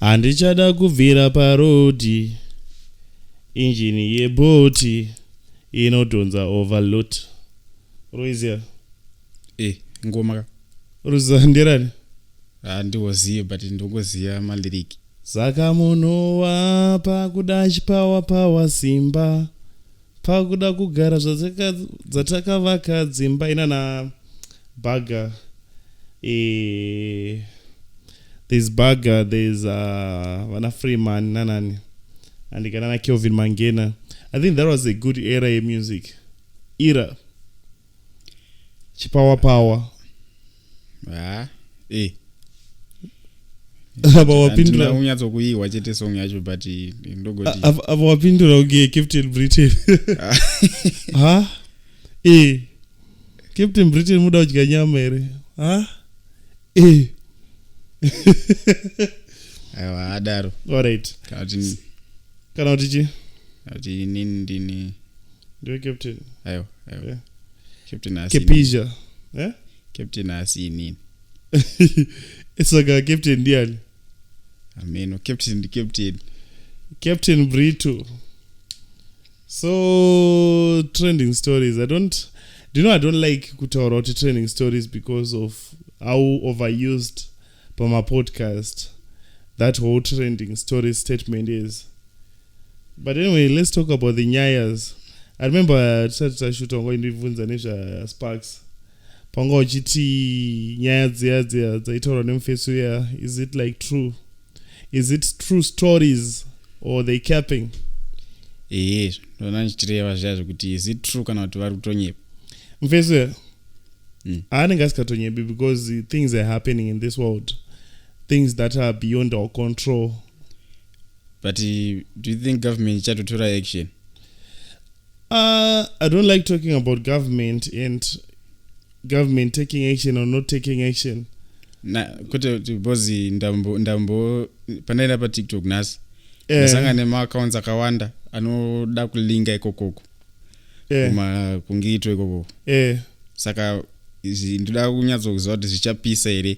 Handichada kubvira parodi, injini yebhoti inodhonza overload. Roizia? Ngoma. Ruzandirani? Ndiwoziye but ndongoziya maliriki. Saka munhu wapa kuda chipawa simba. Pakuda kugara dzatakavaka dzimba inana Bagger. There's Bagger, there's Vana Freeman, Nanani, and Ganana Kelvin Mangena. I think that was a good era in music. Era. Chipawa. Abawapindura unyatsokuyiwa chete song yacho but ndogoti abawapindura uge Captain Britain. Captain Britain muda uchika nyama ere. Aiwa adaro. Alright. Kana utichi? Ati nini Ndio Captain. Aiwa. Captain asini. Kepija. Captain asini. It's like a Captain Dial. Ameno Captain. Captain Brito. So trending stories. I don't like kutaura about trending stories because of how overused by my podcast that whole trending story statement is. But anyway, let's talk about the nyayas. I remember tashuta ngoindivunza nesha Sparks. Pango uchiti nyaya dzia dzaitaura nemufeso ya, is it like true? Is it true stories or they capping? Ndona nchitireva zvazo kuti is it true kana kuti vari kutonyepa. Mufeso ya anenge asikatonyepi because things are happening in this world, things that are beyond our control. But do you think government ichatotora action? I don't like talking about government and government taking action or not taking action. Kuti bozi ndambo panaenda pa TikTok nasi. Nasanga nema accounts akawanda anoda kulinga ikokoko. Kuma kungiitwe ikokoko. Saka ndoda kunyatsokuziva kuti zvichapisa ere.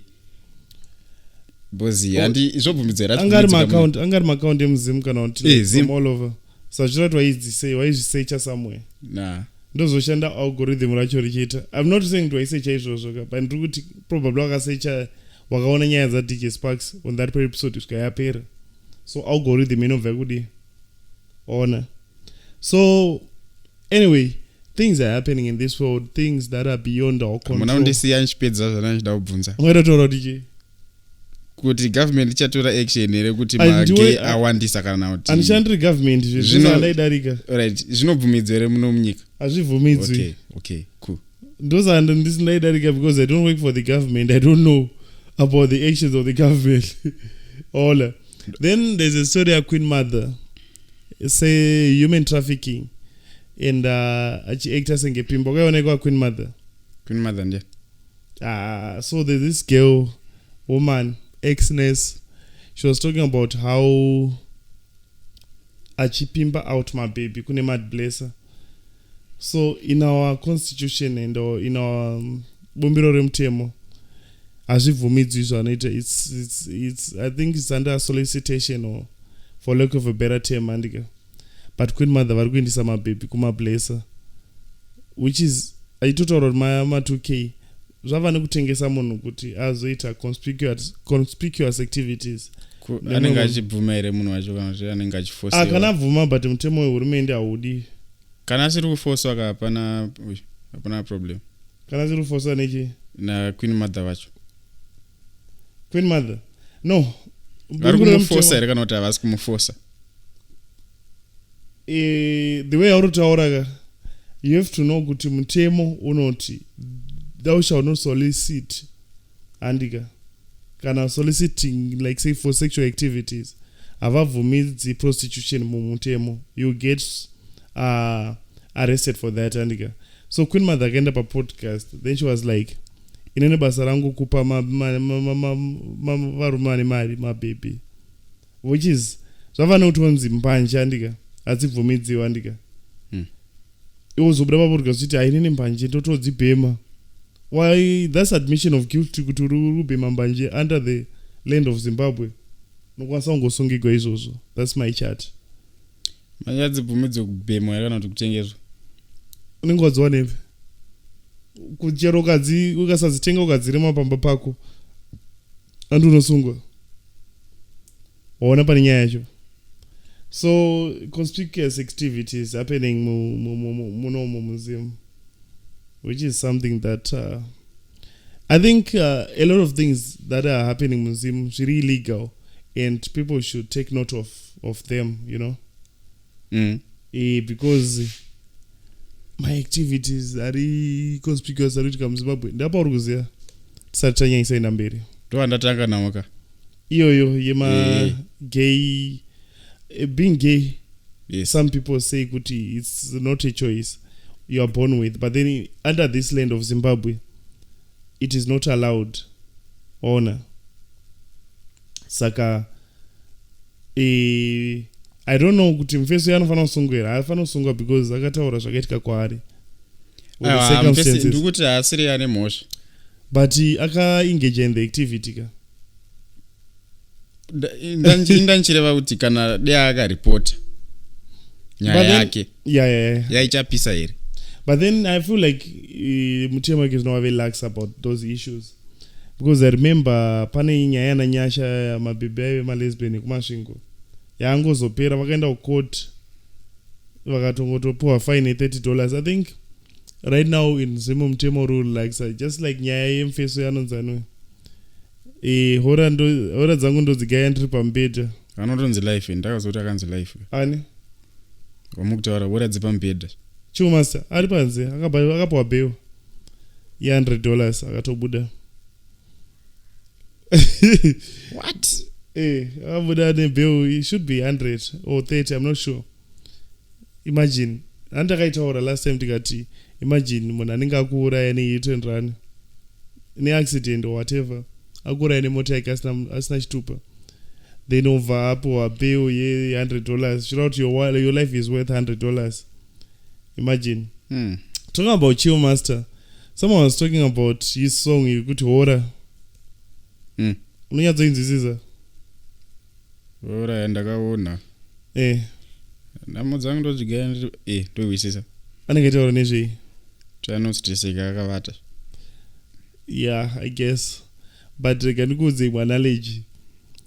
Bozi handi izvobvumidzira angari account emzimu kana kuti from all over. So zvinoitwa waizvisecha somewhere. Ndozoshanda algorithm racho richiita. I'm not saying to waisecha izvozvo but ndiri kuti probably wakasecha wakaona nyaya dzaDJ Sparks on that episode kusvika yapera. So algorithm inobva kudi ona. So anyway, things are happening in this world, things that are beyond our control. Mona undisiya nchipedza zvandinoda kubvunza. Ngototaura kuti kuti government ichatora action ere kuti magay awandisa kana kuti anishandiri government zvinodaidarika. Alright, zvinobvumidzwa ere muno munyika? Azvibvumidzwi. Okay, cool. Ndozanda ndisinaidarika because I don't work for the government. I don't know about the actions of the government. All. Then there's a story of QueenMother. Say human trafficking and actors and ngepimbo. Kaonekwa QueenMother. QueenMother ndiye. So there's this girl, woman, ex-nurse. She was talking about how achipimba out my baby kune mad blesser. So in our constitution and in our bumbiro remutemo azvibvumidzwi zvanoita, it's I think it's under solicitation or for lack of a better term andika. But QueenMother vari kuendesa mababy kuma blesser, which is aitotaura kuti ma 2K zvava nekutengesa munhu kuti azoita conspicuous activities. Anenge achibvuma ere munhu wacho kana kuti anenge achiforce? Kana bvuma but mutemo wehurumende haudi. Kana asiri kuforce hapana problem. Kana asiri kuforce nechi na QueenMother wacho. QueenMother no vari kumuforce ere kana kuti havasi kumuforce? The way auritaura you have to know kuti mutemo unoti thou shall not solicit andika kana soliciting like say for sexual activities avabvumidzi prostitution mumutemo. You get arrested for that andika. So QueenMother akaenda pa podcast, then she was like inene basa rangu kupa varumani mari mababy, which is zvava neutonzi mbanje andika adzibvumidziwa andika. Iwozobuda pa podcast kuti ainene mbanje ndotodzibhema. Why? That's admission of guilt to rubema mbanje under the land of Zimbabwe. unokwanisa kungosungirwa izvozvo. That's my chat. Manyadzibvumidzo kubhemwa kana kuti kutengeswa. Unenge wadziwa nepi? Kuchero ukasadzitenga ukadzirema pamba pako andi unosungwa. Waona pane nyaya yacho. So conspicuous activities happening munomo museum, which is something that I think a lot of things that are happening in museum is really illegal, and people should take note of them, you know. Because my activities are conspicuous aritika muZimbabwe. Ndapa uri kuziya tisati tanyanyisa ina mberi. Ndoandatanga nawoka. Iyoyo yema gay, being gay. Yes. Some people say kuti it's not a choice you are born with, but then under this land of Zimbabwe it is not allowed. Honor. Saka I don't know kuti mfeso yanofana kusungwa. Hafanira kusungwa because akataura zvakaitika kwaari. Ndikuti asiri ane mhosva. But aka-engage in the activity ka. Ndanchireva kuti kana dea akaripota nyaya yake yaichapisa here. But then I feel like Mutema is not very lax about those issues, because I remember pane nyaya na nyasha ya mabebe ayo malesbian kumasvingo yaangozopera vakaenda kucourt vakatongotopuwa fine $30. I think right now in Zimo Mutema rule like just like nyaya yemfeso yanonzanwe hora dzangu ndodzigaya ndiri pambedha. Anotonzi life ndakazoti akanzi life. Ani? Wamukutaura hora dzepambedha. ChillMaster ari panze akapawa bail $100 akatobuda. What? Akabuda ne bail, it should be 100 or 30, I'm not sure. Imagine. Andakaitaura last time tikati imagine munhu anenge akuuraya ne-hit and run ne-accident or whatever, akuuraya nemota yake asina chitupa, then over apo bail $100. Shout out your life is worth $100. Imagine. Talking about ChillMaster, someone was talking about his song yekuti hora. Unonyatsoinzwisisa? Hora ndakaona. Nhamo dzangu ndodzigaya ndoizwisisa. Anenge taura nezvei? Tianostreseka akavata. Yeah, I guess. But ndikuudze imwe analogy.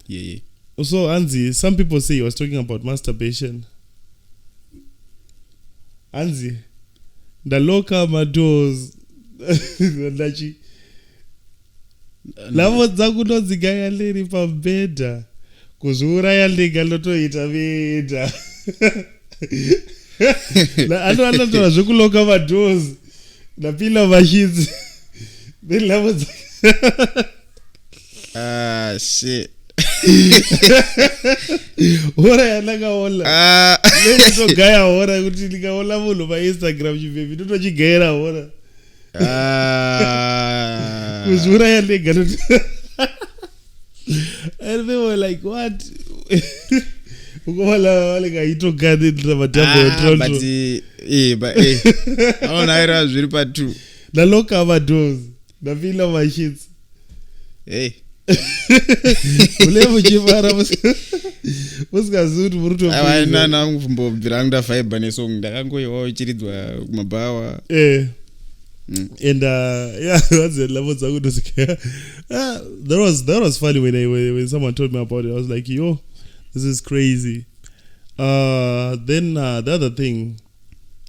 Yeah. So Anzi, some people say he was talking about masturbation. Anzi, ndaloka madoors ndachi lavo dzangu ndodzigaya ndiri pambedha kuzviuraya ndega ndotoita veda. Anotora zvekuloka madoors ndapinda mashidzi then lavo shit. hora yandakaona ndotogaya hora kuti ndikaona munhu paInstagram chibebi ndotochigaira hora kuzviuraya ndega. And they were like, what? Ukovala waleka itogane ndamatambo but aonaira zviri patu ndaloka madoors ndapinda mashits. Ule muchivara musikazivi kuti muri toaina nangumbobvira ndafaiba nesong ndakangoiwawo ichiridzwa kumabawa. And what's the level dzangu ndosika. That was funny when someone told me about it. I was like, yo, this is crazy. Then the other thing,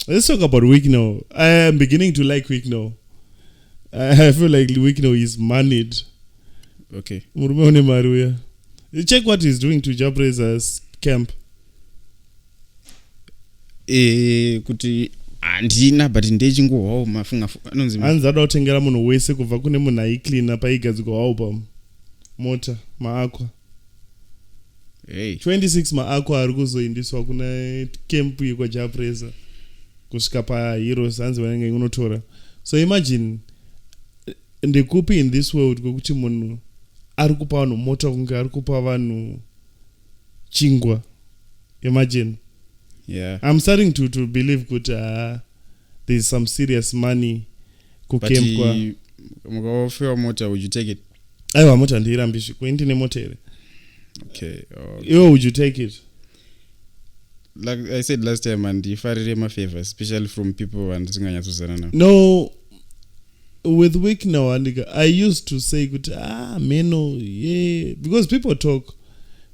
let's talk about Wicknell. I am beginning to like Wicknell. I feel like Wicknell is moneyed. Okay. Murume Maruya. Check what he's doing to Jabreza's camp. Kuti andina but ndechingowawo mafunga anonzi anzada kutengera munhu wese kubva kune munhu aicleana paigadzikwa wawo pamota maakwa. 26 maakwa ari kuzoindiswa kuna camp yekwaJabreza kusvika paheroes hanzi vanenge unotora. So imagine ndekupi in this world kwekuti munhu ari kupa vanhu mota kunge ari kupa vanhu chingwa. Imagine. Yeah. I'm starting to believe that there's some serious money kukemp kwa. Mukaofewa mota, would you take it? Aiwa mota ndirambishi kwendine mota here. Okay. Would you take it? Like I said last time, and if I read my favor, especially from people and no, with Wicknell and I used to say meno, yeah, because people talk.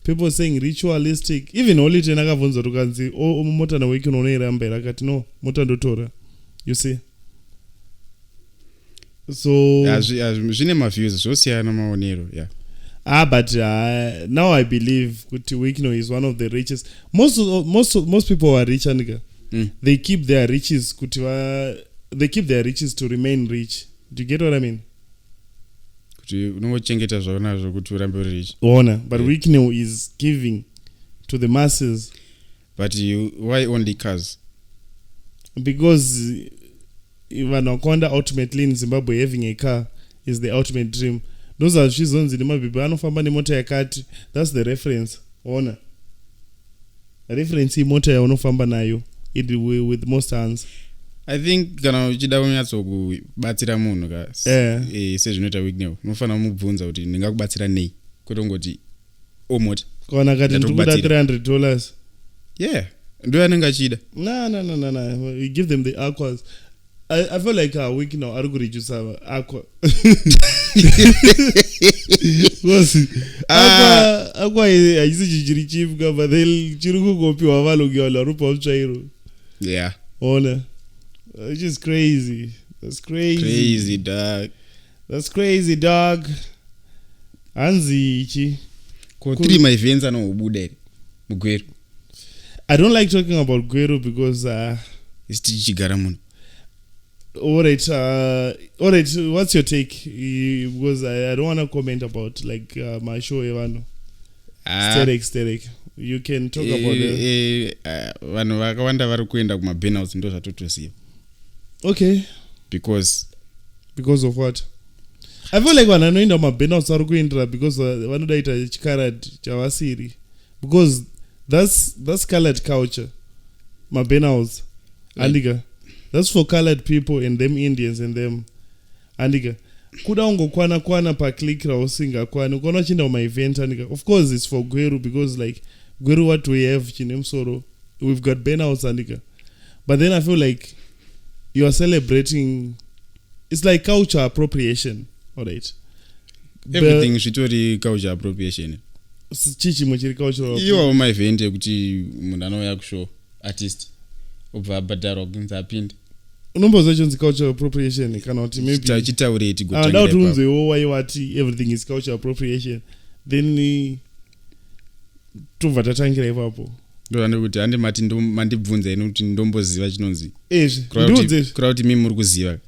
People saying ritualistic, even only tenakavunza tukanzi mota na wiki unoiramba akati no mota ndotora, you see. So zvine maviews zvosiyana maonero, yeah. But now I believe Wicknell is one of the richest. Most people are rich and they keep their riches they keep their riches to remain rich. Do you get what I mean? But Wicknell is giving to the masses. But why only cars? Because even Okonda ultimately in Zimbabwe having a car is the ultimate dream. Those are zones in the people anofamba nemota yakati. That's the reference. Ona. The reference mota yaunofamba nayo with most hands. I think kana uchida kunyatsokubatsira munhu ka sezvinoita Wicknell unofana kumubvunza kuti ndingakubatsira nei kwete ngoti mota kana kati ndikuda $300. Yeah, ndo anenge achida. No. You give them the aquas. I feel like Wicknell are going to reduce aqua. Aqua is cheap, but they'll copy of yeah. Ona. Which is crazy. That's crazy. Crazy, dog. That's crazy, dog. Anzi. Kotrima events ano ubude mugweru. I don't like talking about Gweru because it's Chigaramun. Alright, what's your take? Because I don't want to comment about like my show, Evano. Static. You can talk about it. Vanhu vakawanda vari kuenda kuma Burnouts ndo zvatotosiya. Okay. Because of what? I feel like vanhu vanoenda kuma Burnouts vari kuendera because vanodaita chikarad chavasiri. Because that's colored culture. Ma Burnouts. Andiga. That's for colored people and them Indians and them. Andiga. Kuda ungokwana pa click rausinga kwana. Ukona chinda uma event andiga. Of course it's for Gweru because like Gweru what we have chinemsoro. We've got Burnouts andiga. But then I feel like you are celebrating. It's like culture appropriation. Alright. Everything shitori culture appropriation. Chichi muchiri cultural. Iwa uma event yekuti munhu anouya kushow artist. Obva badaro kunza pindi. Unomboza chonzi cultural appropriation kana kuti maybe chitaureti gotangira. Doubt unzewo why wati everything is cultural appropriation. Then tobva tatangira ipapo. Ndo kuti hande mati mandibvunza ino kuti ndomboziva chinonzi. Ndoze. Kuti mimi muri kuziva.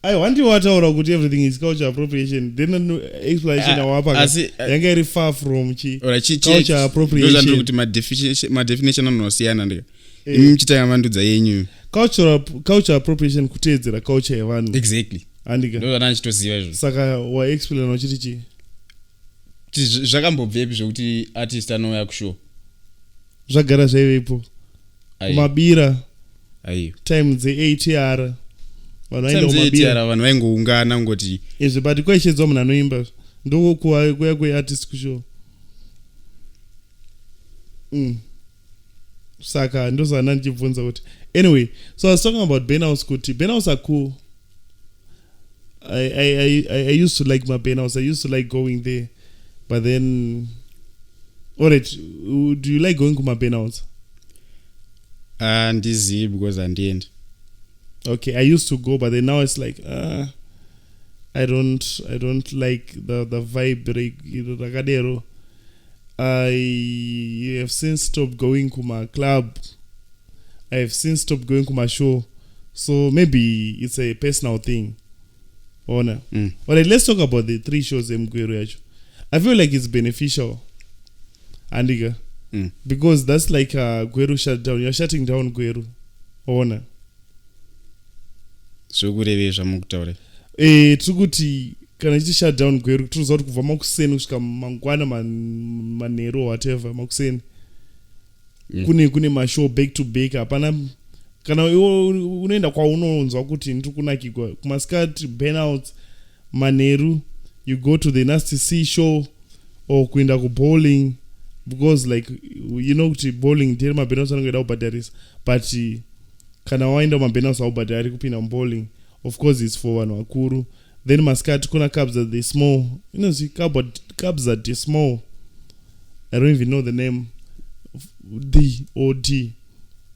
I want you wataura kuti everything is cultural appropriation. Then explanation awapa yanga iri far from cultural appropriation. Ndo kuti ma definition anosiyana ndika. Imchita mandudza yenyu. Cultural appropriation kuteedzera culture yevanhu. Exactly. Andika. Ndo vanachitoziva izvo. Saka wa explain uchiti chi. Zvakambobvepi zvokuti artist anouya kushow. Zvagara zvaivepo. Kumabira. Aiyo. Time dze8 hour. Vanhu vaingoungana ngoti izvi but kwaishedzwa munhu anoimba ndoko kuya kweartist kushow. Saka ndozana ndichibvunza kuti anyway, so I was talking about Burnouts kuti Burnouts are cool. I used to like my Burnouts. I used to like going there, but then alright, do you like going to my Burnouts? Ndizivi because andiendi. Okay, I used to go, but then now it's like I don't like the vibe rakadero. I have since stopped going to my club. I have since stopped going to my show. So maybe it's a personal thing. Alright, let's talk about the 3 shows in Gweru. I feel like it's beneficial. Andiga. Because that's like Gweru shut down. You're shutting down Gweru. Ona. So kureve zvamukutaura. Tikuti kana ichi shut down Gweru tunoziva kuti kubva makuseni kusvika mangwana manheru whatever makuseni. Kune mashow back to back hapana kana unoenda kwaunonzwa kuti ndirikunakirwa kumasikati Burnouts manheru you go to the Nasty C show or kuenda kubowling because like kuti bowling ndiri maBurnouts anongoda kubhadharisa, but kana waenda maBurnouts aubhadhari kupinda bowling. Of course it's for vanhu vakuru. Then mascot kuna clubs that they small, clubs that they small. I don't even know the name. D or D,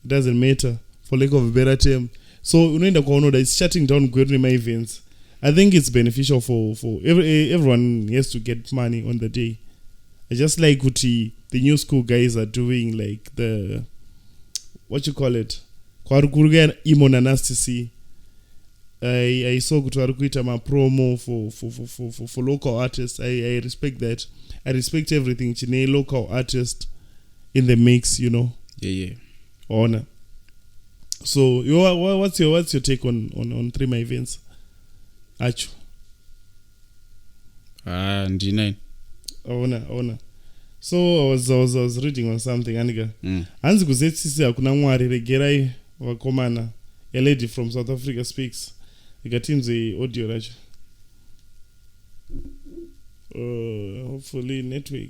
it doesn't matter for lack of a better term. So unoenda kwaunoda, it's shutting down GweruShows events. I think it's beneficial for everyone has to get money on the day. I just like kuti the new school guys are doing like the what you call it, kwarukuruga imo na nasty. I saw kuti varikuita ma promo for local artists. I respect that. I respect everything chine local artist in the mix, Yeah. Honor. So what's your take on 3 events? Achu. D9. Honor. So I was reading on something aniga. Hanzi kuzetsisi hakuna mwari regerai vakomana. A lady from South Africa speaks. Ikatinze audio racho. Hopefully network.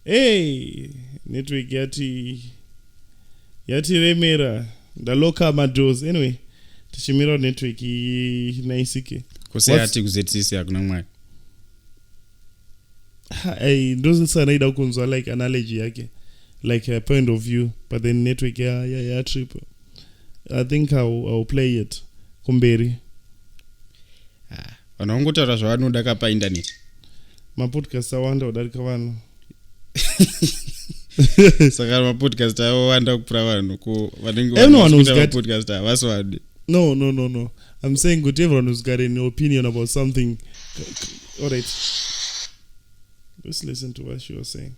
Hey, network yati remera. Ndaloka madoors. Anyway, tishimira network naisike. Kose yati kuzetsisi hakuna mwari. I doesn't sound like kunzwa like analogy yake, like a point of view, but then network yeah trip. I think I'll play it kumberi. Vanongotaura zvavanoda kapa internet. Mapodcast awanda udarika vanhu. Saka mapodcast awanda kupura vanhu ko vanenge everyone who's got podcast avaswadi. No. I'm saying good everyone who's got an opinion about something. All right. Let's listen to what she was saying.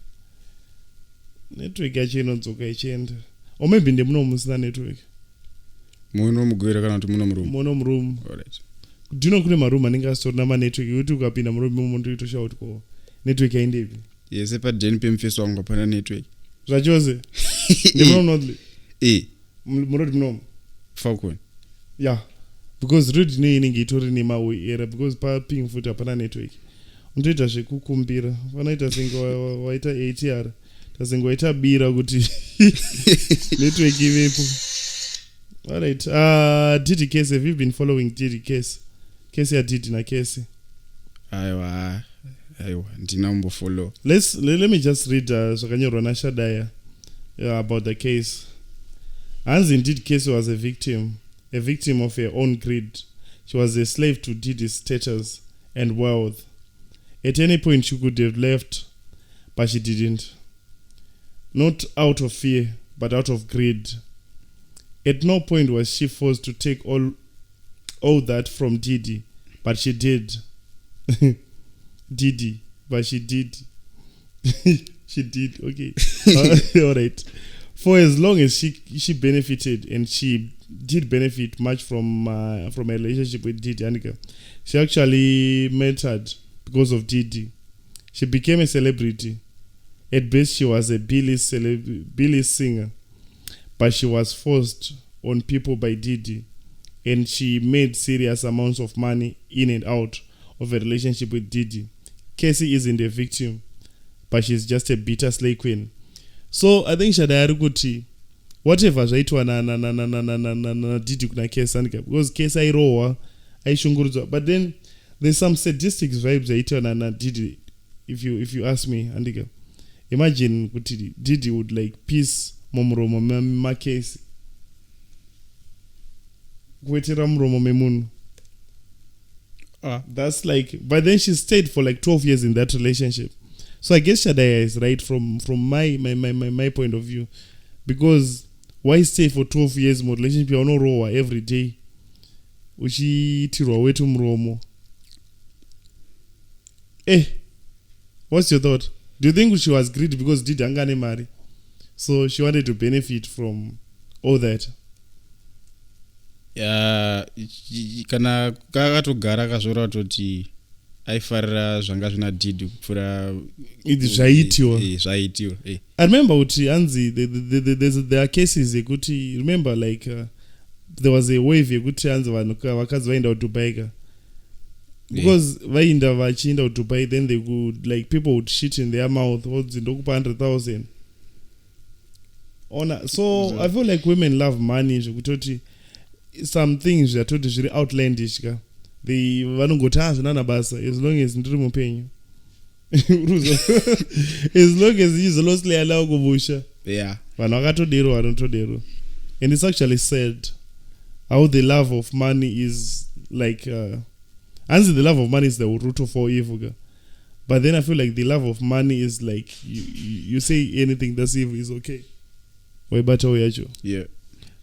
Network yachinodzoka ichienda. Or maybe ndemuno musina network. Muno mugwira kana kuti muno muroom. Muno muroom. All right. Do you know kune maroom anenge asitorina ma network yekuti ukapinda muroom muntu itoshout ko network yaindepi? Yes, pa DNP mfeso wangu pana network. Zvachose. Ndemuno nodli. Murodi muno. Falcon. Yeah. Because read ni inenge itori ni mawe era because pa ping futa hapana network. Untoita zvekukumbira. Vanoita senga waita ATR. Tasenga waita bira kuti network ivepo. Alright. Diddy case, have you been following Diddy case? Case ya Diddy na case. Aiwa, ndina follow. Let me just read zvakanyorwa naShadaya about the case. Hanzi indeed case was a victim of her own greed. She was a slave to Diddy's status and wealth. At any point she could have left, but she didn't. Not out of fear, but out of greed. At no point was she forced to take all that from Diddy, but she did. But she did. She did. Okay. All right. For as long as she benefited, and she did benefit much from a relationship with Diddy, Anika, she actually mattered because of Diddy. She became a celebrity. At best, she was a B-list singer, but she was forced on people by Diddy, and she made serious amounts of money in and out of a relationship with Diddy. Casey isn't a victim, but she's just a bitter slay queen. So I think Shadaya kuti whatever zvaitwa na Diddy kuna Casey, because Casey airohwa aishungurudzwa, but then there's some sadistic vibes zvaitwa na Diddy. If you ask me, Andika, imagine kuti Diddy would like peace mumuromo makesi kuwetera muromo memunhu. That's like, but then she stayed for like 12 years in that relationship. So I guess Shadaya is right from my point of view, because why stay for 12 years more relationship yaunorohwa every day uchiitirwa wetu muromo? What's your thought? Do you think she was greedy because Diddy angane mari, so she wanted to benefit from all that? Kana kakatogara kazvora kuti aifarira zvanga zvina Diddy kupfura zvaitiwa. I remember kuti anzi there are cases yekuti, remember like there was a wave yekuti anzi vanhu vakadzi vaenda kuDubai ka because vainda vachienda kudubai then they could like people would shit in their mouth ndokupa 100,000 ona so I feel like women love money zvekutoti some things zvatoti zviri outlandish ka they vanongoti hazvinana basa as long as ndiri mupenyu as long as izolosle allow kubusha vanhu vakatodero vanotodero and it's actually sad how the love of money is like and the love of money is the root of all evil but then I feel like the love of money is like you say anything that's evil is okay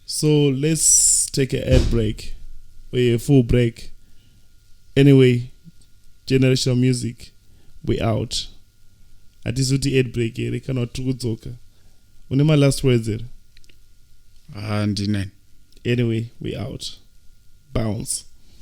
so let's take a ad break a full break anyway generational music we out atizuti ad break here kana tukudzoka une my last words here ndine anyway we out bounce